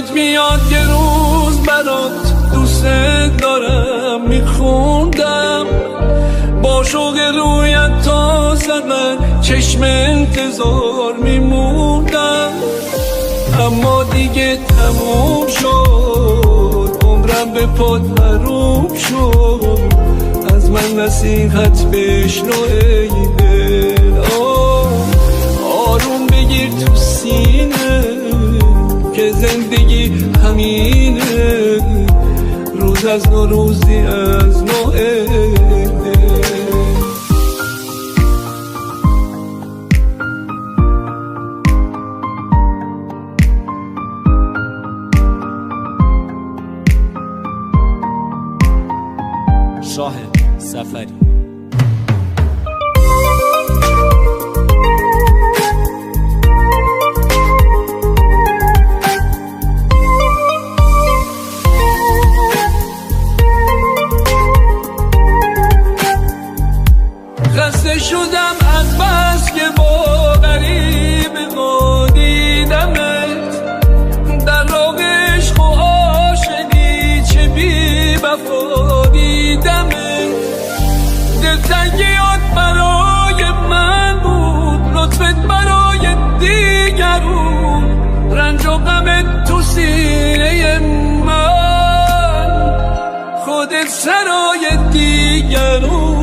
یادت میاد یه روز برات دوست دارم میخوندم، با شوق رویت تا زدن چشم انتظار میموندم. اما دیگه تموم شد، عمرم به پات حروم شد. از من نصیحت بشنو ای دل، آروم بگیر تو سینه که زندگی همینه، روز از نو روزی از نو ای دل. شاهد سفری. خسته شدم از بس که با غریب دیدمت، در راه عشق و عاشقی چه بی وفا دیدمت. دلتنگیات برای من بود، لطفت برای دیگرون، رنج و غمت تو سینه من، خودت سرای دیگرون.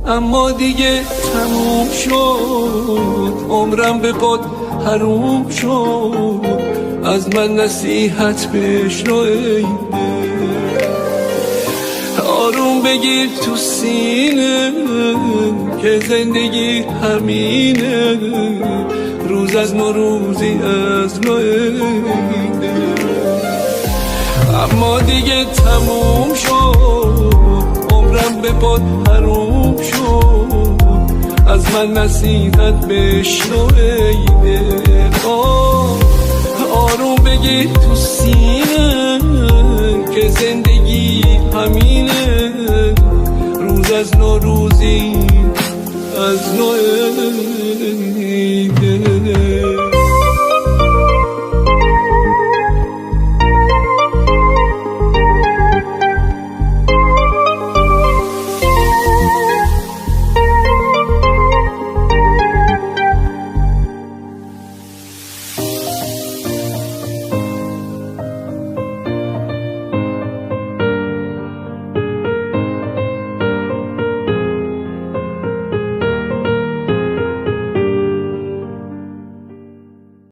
اما دیگه تموم شد، عمرم به پات حروم شد. از من نصیحت بشنو ای دل، آروم بگیر تو سینه که زندگی همینه، روز از نو روزی از نو ای دل. اما دیگه تموم شد، عمرم به پات حروم شد. از من نصیحت بشنو ای دل، آروم بگیر تو سینه که زندگی همینه، روز از نو روزی از نو ای دل.